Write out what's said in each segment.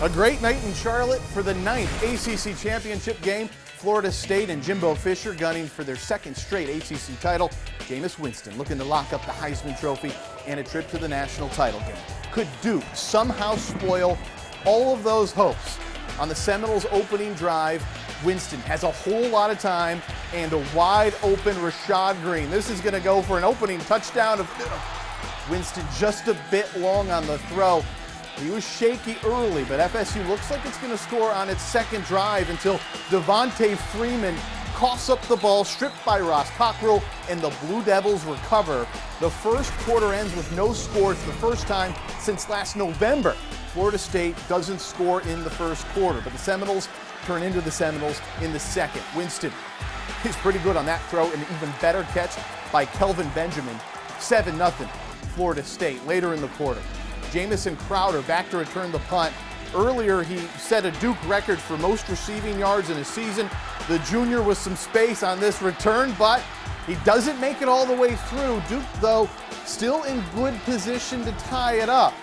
A great night in Charlotte for the 9th ACC Championship game. Florida State and Jimbo Fisher gunning for their second straight ACC title. Jameis Winston looking to lock up the Heisman Trophy and a trip to the national title game. Could Duke somehow spoil all of those hopes? On the Seminoles' opening drive, Winston has a whole lot of time and a wide open Rashad Green. This is going to go for an opening touchdown of Winston, just a bit long on the throw. He was shaky early, but FSU looks like it's going to score on its second drive until Devontae Freeman coughs up the ball, stripped by Ross Cockrell, and the Blue Devils recover. The first quarter ends with no score. It's the first time since last November Florida State doesn't score in the first quarter, but the Seminoles turn into the Seminoles in the second. Winston, he's pretty good on that throw, and an even better catch by Kelvin Benjamin. 7-0 Florida State later in the quarter. Jamison Crowder back to return the punt. Earlier, he set a Duke record for most receiving yards in a season. The junior with some space on this return, but he doesn't make it all the way through. Duke, though, still in good position to tie it up.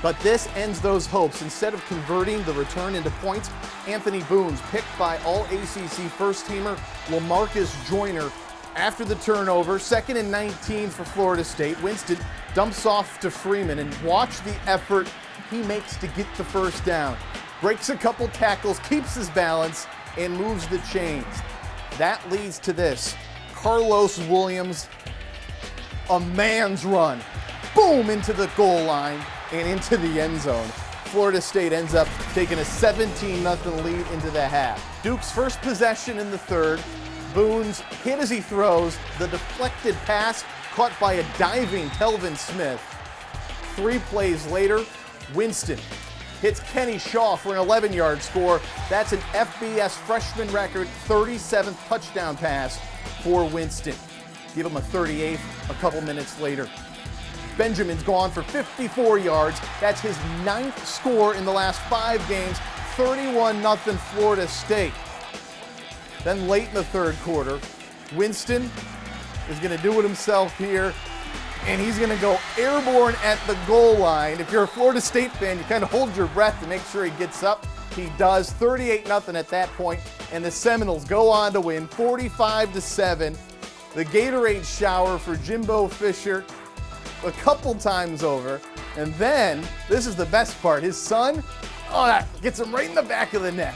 But this ends those hopes. Instead of converting the return into points, Anthony Boone's picked by All-ACC first-teamer LaMarcus Joyner. After the turnover, 2nd and 19 for Florida State. Winston dumps off to Freeman, and watch the effort he makes to get the first down. Breaks a couple tackles, keeps his balance, and moves the chains. That leads to this. Carlos Williams, a man's run. Boom, into the goal line and into the end zone. Florida State ends up taking a 17-0 lead into the half. Duke's first possession in the third. Boone's hit as he throws, the deflected pass caught by a diving Telvin Smith. 3 plays later, Winston hits Kenny Shaw for an 11-yard score. That's an FBS freshman record 37th touchdown pass for Winston. Give him a 38th a couple minutes later. Benjamin's gone for 54 yards. That's his 9th score in the last 5 games. 31-0 Florida State. Then late in the third quarter, Winston is going to do it himself here, and he's going to go airborne at the goal line. If you're a Florida State fan, you kind of hold your breath to make sure he gets up. He does. 38-0 at that point, and the Seminoles go on to win 45-7. The Gatorade shower for Jimbo Fisher a couple times over, and then, this is the best part, his son, that gets him right in the back of the neck.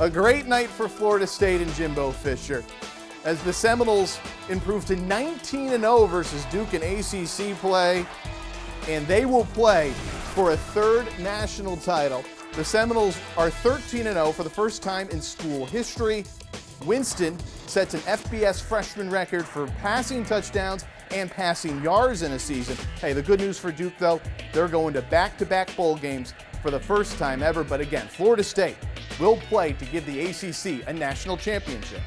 A great night for Florida State and Jimbo Fisher as the Seminoles improve to 19-0 versus Duke in ACC play, and they will play for a 3rd national title. The Seminoles are 13-0 for the first time in school history. Winston sets an FBS freshman record for passing touchdowns and passing yards in a season. Hey, the good news for Duke, though, they're going to back-to-back bowl games for the first time ever. But again, Florida State will play to give the ACC a national championship.